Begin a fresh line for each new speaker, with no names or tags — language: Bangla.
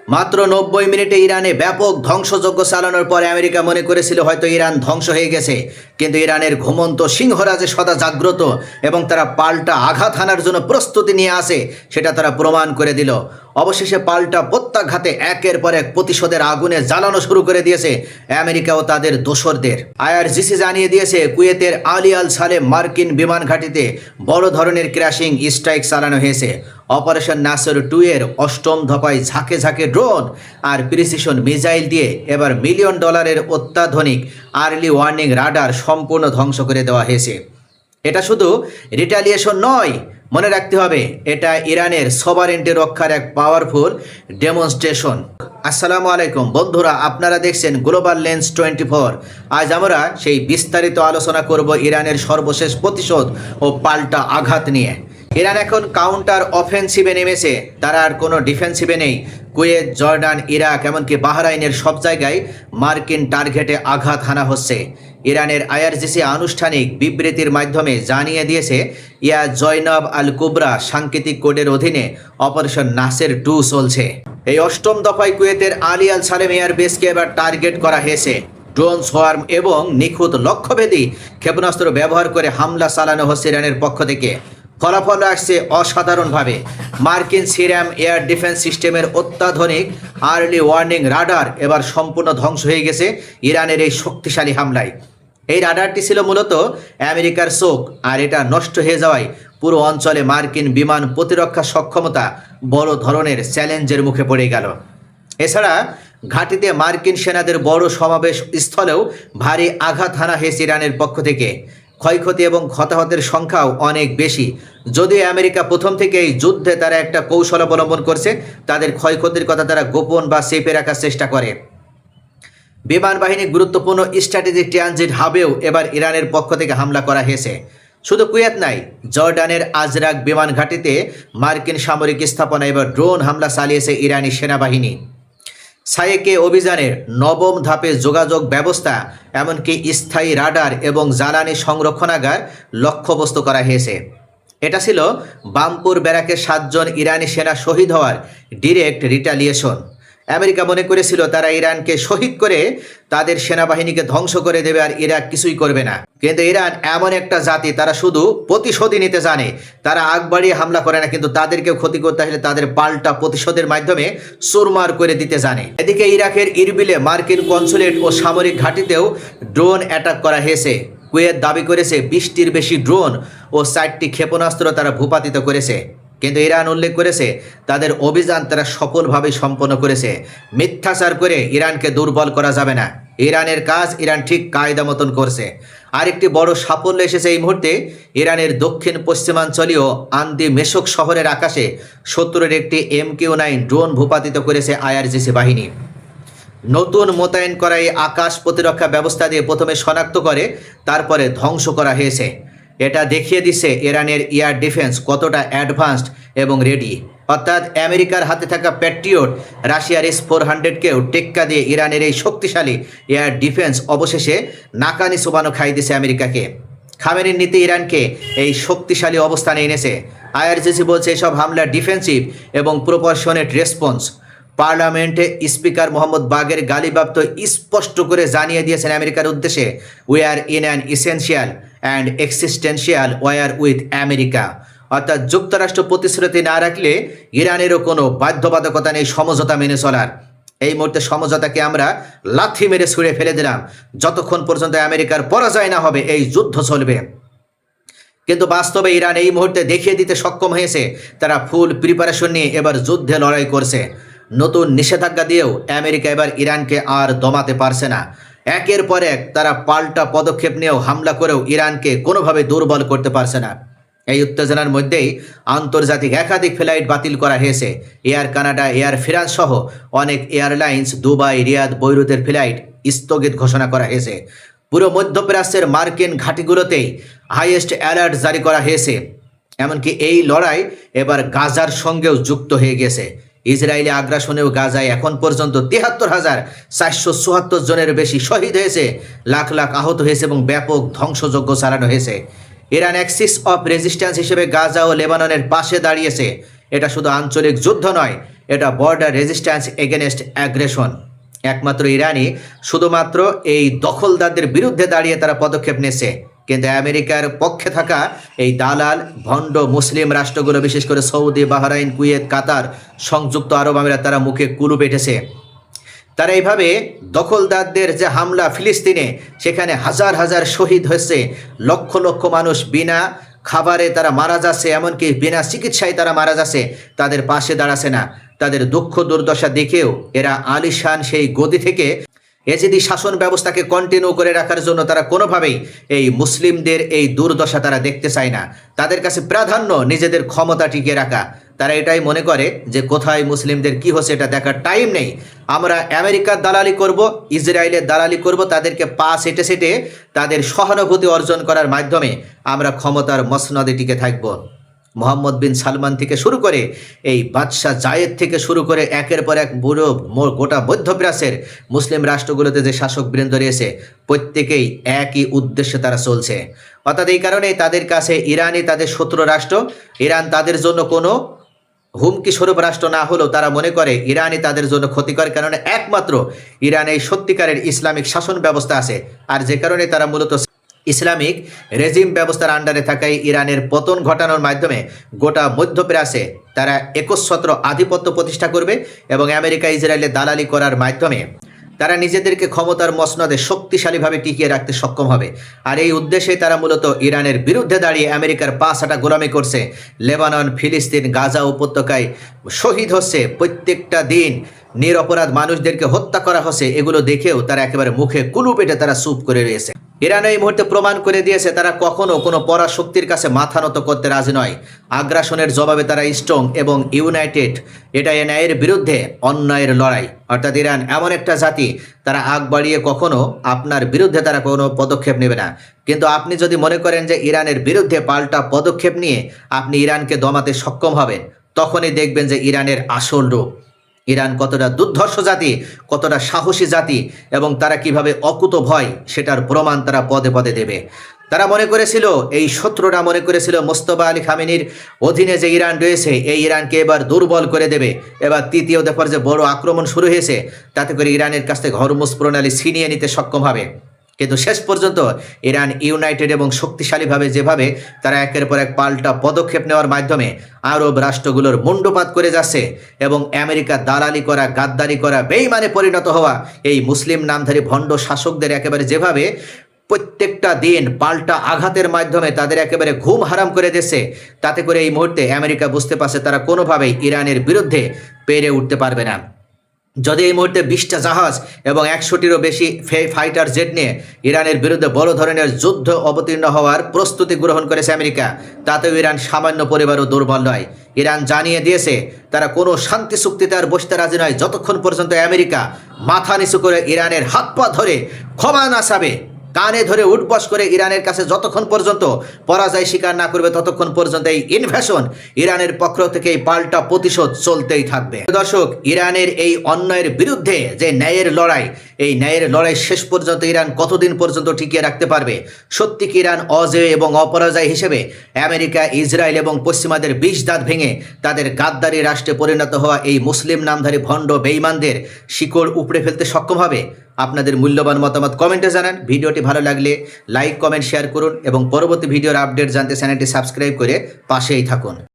মাত্র 90 মিনিটে ইরানে ব্যাপক ধ্বংসযজ্ঞ চালানোর পরে আমেরিকা মনে করেছিল হয়তো ইরান ধ্বংস হয়ে গেছে, কিন্তু ইরানের ঘুমন্ত সিংহরাজে সদা জাগ্রত এবং তারা পাল্টা আঘাত হানার জন্য প্রস্তুতি নিয়ে আসে, সেটা তারা প্রমাণ করে দিল। অবশেষে পাল্টা প্রত্যাঘাতে একের পর এক প্রতিশোধের আগুনে জ্বালানো শুরু করে দিয়েছে আমেরিকা ও তাদের দোসরদের। আইআরজিসি জানিয়ে দিয়েছে কুয়েতের আলী আল সালেম মার্কিন বিমান ঘাঁটিতে বড় ধরনের ক্র্যাশিং স্ট্রাইক চালানো হয়েছে। অপারেশন নাসর 2 এর অষ্টম দফায় ঝাঁকে ঝাঁকে ড্রোন আর প্রিসিশন মিসাইল দিয়ে এবার $1 মিলিয়ন অত্যাধুনিক আর্লি ওয়ার্নিং রাডার সম্পূর্ণ ধ্বংস করে দেওয়া হয়েছে। এটা শুধু রিটালিয়েশন নয়, মনে রাখতে হবে এটা ইরানের সভারেন্টি রক্ষার এক পাওয়ারফুল ডেমনস্ট্রেশন। আসসালামু আলাইকুম বন্ধুরা, আপনারা দেখছেন গ্লোবাল লেন্স 24। আজ আমরা সেই বিস্তারিত আলোচনা করব ইরানের সর্বশেষ প্রতিশোধ ও পাল্টা আঘাত নিয়ে। ইরান এখন কাউন্টার অফেন্সিভে নেমেছে, তারা আর কোনো ডিফেন্সিভে নেই। কুয়েত, জর্ডান, ইরাক এমনকি বাহরাইনের সব জায়গায় মার্কিন টার্গেটে আঘাত হানা হচ্ছে। ইরানের আইআরজিসি আনুষ্ঠানিক বিবৃতির মাধ্যমে জানিয়ে দিয়েছে ইয়া জয়নব আল কুবরা সাংকেতিক কোডের অধীনে অপারেশন নাসের 2 চলছে। এই অষ্টম দফায় কুয়েতের আলী আল সালেম এয়ারবেসকে এবার টার্গেট করা হয়েছে। ড্রোন সোয়ার্ম এবং নিখুঁত লক্ষ্যভেদী ক্ষেপণাস্ত্র ব্যবহার করে হামলা চালানো হচ্ছে ইরানের পক্ষ থেকে। ফলাফল আসছে অসাধারণভাবে। মার্কিন সিরাম এয়ার ডিফেন্স সিস্টেমের অত্যাধুনিক আর্লি ওয়ার্নিং রাডার এবার সম্পূর্ণ ধ্বংস হয়ে গেছে ইরানের এই শক্তিশালী হামলায়। এই রাডারটি ছিল মূলত আমেরিকার চোখ, আর এটা নষ্ট হয়ে যাওয়ায় পুরো অঞ্চলে মার্কিন বিমান প্রতিরক্ষা সক্ষমতা বড় ধরনের চ্যালেঞ্জের মুখে পড়ে গেল। এছাড়া ঘাঁটিতে মার্কিন সেনাদের বড় সমাবেশ স্থলেও ভারী আঘাত হানা হয়েছে ইরানের পক্ষ থেকে। ক্ষয়ক্ষতি এবং হতাহতের সংখ্যাও অনেক বেশি। যদিও আমেরিকা প্রথম থেকেই যুদ্ধে তারা একটা কৌশল অবলম্বন করছে, তাদের ক্ষয়ক্ষতির কথা তারা গোপন বা সেপে রাখার চেষ্টা করে। বিমান বাহিনী গুরুত্বপূর্ণ স্ট্র্যাটেজিক ট্রানজিট হাবেও এবার ইরানের পক্ষ থেকে হামলা করা হয়েছে। শুধু কুয়েত নাই, জর্ডানের আজরাক বিমান ঘাঁটিতে মার্কিন সামরিক স্থাপনা এবার ড্রোন হামলা চালিয়েছে ইরানি সেনাবাহিনী। সায়েকে অভিযানের নবম ধাপে যোগাযোগ ব্যবস্থা এমনকি স্থায়ী রাডার এবং জ্বালানি সংরক্ষণাগার লক্ষ্যবস্তু করা হয়েছে। এটা ছিল বামপুর ব্যারাকে 7 জন ইরানি সেনা শহীদ হওয়ার ডিরেক্ট রিটালিয়েশন। আমেরিকা মনে করেছিল তারা ইরানকে শহীদ করে তাদের সেনাবাহিনীকে ধ্বংস করে দেবে আর ইরাক কিছুই করবে না, কিন্তু ইরান এমন একটা জাতি, তারা শুধু প্রতিশোধই নিতে জানে। তারা আগ বাড়িয়ে হামলা করে না, কিন্তু তাদেরকেও ক্ষতি করতে আসলে তাদের পাল্টা প্রতিশোধের মাধ্যমে চুরমার করে দিতে জানে। এদিকে ইরাকের ইরবিলে মার্কিন কনসুলেট ও সামরিক ঘাঁটিতেও ড্রোন অ্যাটাক করা হয়েছে। কুয়েত দাবি করেছে 20টির বেশি ড্রোন ও 4টি ক্ষেপণাস্ত্র তারা ভূপাতিত করেছে, কিন্তু ইরান উল্লেখ করেছে তাদের অভিযান তারা সফলভাবে সম্পন্ন করেছে। মিথ্যাচার করে ইরানকে দুর্বল করা যাবে না। ইরানের কাজ ইরান ঠিক কায়দা মতন করছে। আরেকটি বড় সাফল্য এসেছে এই মুহূর্তে। ইরানের দক্ষিণ পশ্চিমাঞ্চলীয় আন্দি মেশক শহরের আকাশে শত্রুর একটি MQ-9 ড্রোন ভূপাতিত করেছে আইআরজিসি বাহিনী। নতুন মোতায়েন করা এই আকাশ প্রতিরক্ষা ব্যবস্থা দিয়ে প্রথমে শনাক্ত করে তারপরে ধ্বংস করা হয়েছে। এটা দেখিয়ে দিচ্ছে ইরানের এয়ার ডিফেন্স কতটা অ্যাডভান্সড এবং রেডি। অর্থাৎ আমেরিকার হাতে থাকা প্যাট্রিয়ট, রাশিয়ার S-400কেও টেক্কা দিয়ে ইরানের এই শক্তিশালী এয়ার ডিফেন্স অবশেষে নাকানি চুবানো খাই দিয়েছে আমেরিকাকে। খামেনির নীতি ইরানকে এই শক্তিশালী অবস্থানে এনেছে। আইআরজিসি বলছে এসব হামলা ডিফেন্সিভ এবং প্রপোর্শনেট রেসপন্স। পার্লামেন্টে স্পিকার মোহাম্মদ বাগের গালিবাব তো স্পষ্ট করে জানিয়ে দিয়েছেন আমেরিকার উদ্দেশ্যে, we are in an essential and existential war with America. অর্থাৎ যুক্তরাষ্ট্র প্রতিশ্রুতি না রাখলে ইরানেরও কোনো বাধ্যবাধকতা নেই সমঝোতা মেনে চলার। এই মুহূর্তে সমঝোতাকে আমরা লাথি মেরে ছুঁড়ে ফেলে দিলাম। যতক্ষণ পর্যন্ত আমেরিকার পরাজয় না হবে এই যুদ্ধ চলবে। কিন্তু বাস্তবে ইরান এই মুহূর্তে দেখিয়ে দিতে সক্ষম হয়েছে তারা ফুল প্রিপারেশন নিয়ে এবার যুদ্ধে লড়াই করছে। নতুন নিষেধাজ্ঞা দিয়েও আমেরিকা এবার ইরানকে আর দমাতে পারছে না। একের পর এক তারা পাল্টা পদক্ষেপ নিয়েও হামলা করেও ইরানকে কোনোভাবে দুর্বল করতে পারছে না। এই উত্তেজনার মধ্যেই আন্তর্জাতিক একাধিক ফ্লাইট বাতিল করা হয়েছে। এয়ার কানাডা, এয়ার ফ্রান্স সহ অনেক এয়ারলাইন্স, দুবাই, রিয়াদ, বৈরুতের ফ্লাইট স্থগিত ঘোষণা করা হয়েছে। পুরো মধ্যপ্রাচ্যের মার্কিন ঘাঁটিগুলোতেই হাইয়েস্ট অ্যালার্ট জারি করা হয়েছে। এমনকি এই লড়াই এবার গাজার সঙ্গেও যুক্ত হয়ে গেছে। ইসরায়েলি আগ্রাসনেও গাজায় এখন পর্যন্ত 73,474 জনের বেশি শহীদ হয়েছে, লাখ লাখ আহত হয়েছে এবং ব্যাপক ধ্বংসযজ্ঞ চালানো হয়েছে। ইরান অ্যাক্সিস অফ রেজিস্ট্যান্স হিসেবে গাজা ও লেবাননের পাশে দাঁড়িয়েছে। এটা শুধু আঞ্চলিক যুদ্ধ নয়, এটা বর্ডার রেজিস্ট্যান্স এগেনস্ট অ্যাগ্রেশন। একমাত্র ইরানই শুধুমাত্র এই দখলদারদের বিরুদ্ধে দাঁড়িয়ে তারা পদক্ষেপ নিয়েছে। কিন্তু আমেরিকার পক্ষে থাকা এই দালাল ভণ্ড মুসলিম রাষ্ট্রগুলো, বিশেষ করে সৌদি, বাহরাইন, কুয়েত, কাতার, সংযুক্ত আরব আমিরাত, তারা মুখে কুলু পেটেছে। তারা এইভাবে দখলদারদের যে হামলা ফিলিস্তিনে, সেখানে হাজার হাজার শহীদ হয়েছে, লক্ষ লক্ষ মানুষ বিনা খাবারে তারা মারা যাচ্ছে, এমনকি বিনা চিকিৎসায় তারা মারা যাচ্ছে, তাদের পাশে দাঁড়াচ্ছে না। তাদের দুঃখ দুর্দশা দেখেও এরা আলিশান সেই গদি থেকে এজিদি শাসন ব্যবস্থাকে কন্টিনিউ করে রাখার জন্য তারা কোনোভাবেই এই মুসলিমদের এই দুর্দশা তারা দেখতে চায় না। তাদের কাছে প্রাধান্য নিজেদের ক্ষমতা টিকিয়ে রাখা। তারা এটাই মনে করে যে কোথায় মুসলিমদের কি হচ্ছে এটা দেখার টাইম নেই, আমরা আমেরিকার দালালি করব, ইসরায়েলের দালালি করব, তাদেরকে পা সেটে সেটে তাদের সহানুভূতি অর্জন করার মাধ্যমে আমরা ক্ষমতার মসনদে টিকে থাকব। মোহাম্মদ বিন সালমান থেকে শুরু করে এই বাদশাহ জায়েদ থেকে শুরু করে একের পর এক বুড়ো গোটা মধ্যপ্রাচ্যের মুসলিম রাষ্ট্রগুলোতে যে শাসকবৃন্দ রয়েছে, প্রত্যেকেই একই উদ্দেশ্যে তারা চলছে। অর্থাৎ এই কারণেই তাদের কাছে ইরানই তাদের শত্রু রাষ্ট্র। ইরান তাদের জন্য কোনো হুমকি স্বরূপ রাষ্ট্র না হলেও তারা মনে করে ইরানই তাদের জন্য ক্ষতিকর, কারণে একমাত্র ইরানে সত্যিকারের ইসলামিক শাসন ব্যবস্থা আছে। আর যে কারণে তারা মূলত ইসলামিক রেজিম ব্যবস্থার আন্ডারে থাকায় ইরানের পতন ঘটানোর মাধ্যমে গোটা মধ্যপ্রাচ্যে তারা একচ্ছত্র আধিপত্য প্রতিষ্ঠা করবে এবং আমেরিকা ইসরায়েলের দালালি করার মাধ্যমে তারা নিজেদেরকে ক্ষমতার মসনদে শক্তিশালীভাবে টিকিয়ে রাখতে সক্ষম হবে। আর এই উদ্দেশ্যে তারা মূলত ইরানের বিরুদ্ধে দাঁড়িয়ে আমেরিকার পাছাটা গোলামি করছে। লেবানন, ফিলিস্তিন, গাজা উপত্যকায় শহীদ হচ্ছে, প্রত্যেকটা দিন নিরপরাধ মানুষদেরকে হত্যা করা হচ্ছে, এগুলো দেখেও তারা একেবারে মুখে কুলু পেটে তারা চুপ করে রয়েছে। ইরান এই মুহূর্তে প্রমাণ করে দিয়েছে তারা কখনো কোনো পরাশক্তির কাছে মাথা নত করতে রাজি নয়। আগ্রাসনের জবাবে তারা স্ট্রং এবং ইউনাইটেড। এটা ন্যায়ের বিরুদ্ধে অন্যায়ের লড়াই। অর্থাৎ ইরান এমন একটা জাতি, তারা আগ বাড়িয়ে কখনো আপনার বিরুদ্ধে তারা কোনো পদক্ষেপ নেবে না। কিন্তু আপনি যদি মনে করেন যে ইরানের বিরুদ্ধে পাল্টা পদক্ষেপ নিয়ে আপনি ইরানকে দমাতে সক্ষম হবেন, তখনই দেখবেন যে ইরানের আসল রূপ। ইরান কতটা দুর্ধর্ষ জাতি, কতটা সাহসী জাতি, এবং তারা কিভাবে অকুত ভয় সেটার প্রমাণ তারা পদে পদে দেবে। তারা মনে করেছিল, এই শত্রুরা মনে করেছিল মোস্তফা আলী খামেনির অধীনে যে ইরান রয়েছে, এই ইরানকে এবার দুর্বল করে দেবে। এবার তৃতীয় দফার যে বড় আক্রমণ শুরু হয়েছে, তাতে করে ইরানের কাছ থেকে হরমুজ প্রণালী ছিনিয়ে নিতে সক্ষম হবে। কিন্তু শেষ পর্যন্ত ইরান ইউনাইটেড এবং শক্তিশালীভাবে যেভাবে তারা একের পর এক পাল্টা পদক্ষেপ নেওয়ার মাধ্যমে আরব রাষ্ট্রগুলোর মুণ্ডপাত করে যাচ্ছে এবং আমেরিকা দালালি করা, গাদ্দারি করা, বেঈমানে পরিণত হওয়া এই মুসলিম নামধারী ভণ্ড শাসকদের একেবারে যেভাবে প্রত্যেকটা দিন পাল্টা আঘাতের মাধ্যমে তাদের একেবারে ঘুম হারাম করে দিচ্ছে, তাতে করে এই মুহূর্তে আমেরিকা বুঝতে পারছে তারা কোনোভাবেই ইরানের বিরুদ্ধে পেরে উঠতে পারবে না। যদি এই মুহূর্তে 20টা জাহাজ এবং 100টিরও বেশি ফাইটার জেট নিয়ে ইরানের বিরুদ্ধে বড় ধরনের যুদ্ধ অবতীর্ণ হওয়ার প্রস্তুতি গ্রহণ করেছে আমেরিকা, তাতেও ইরান সামান্য পরিবারও দুর্বল নয়। ইরান জানিয়ে দিয়েছে তারা কোনো শান্তি চুক্তিতে আর বসতে রাজি নয় যতক্ষণ পর্যন্ত আমেরিকা মাথা নিচু করে ইরানের হাত পা ধরে ক্ষমা না চাবে, কানে ধরে উঠবস করে ইরানের কাছে যতক্ষণ পর্যন্ত পরাজয় স্বীকার না করবে, ততক্ষণ পর্যন্ত এই ইনভেশন ইরানের পক্ষ থেকে এই পাল্টা প্রতিশোধ চলতেই থাকবে। দর্শক, ইরানের এই অন্যায়ের বিরুদ্ধে যে ন্যায়ের লড়াই, এই ন্যায়ের লড়াই শেষ পর্যন্ত ইরান কতদিন পর্যন্ত টিকিয়ে রাখতে পারবে? সত্যি কি ইরান অজেয় এবং অপরাজয় হিসেবে আমেরিকা, ইসরায়েল এবং পশ্চিমাদের 20 দাঁত ভেঙে তাদের গাদ্দারি রাষ্ট্রে পরিণত হওয়া এই মুসলিম নামধারী ভণ্ড বেঈমানদের শিকড় উপড়ে ফেলতে সক্ষম হবে? আপনাদের মূল্যবান মতামত কমেন্টে জানান। ভিডিওটি ভালো লাগলে লাইক, কমেন্ট, শেয়ার করুন এবং পরবর্তী ভিডিওর আপডেট জানতে চ্যানেলটি সাবস্ক্রাইব করে পাশেই থাকুন।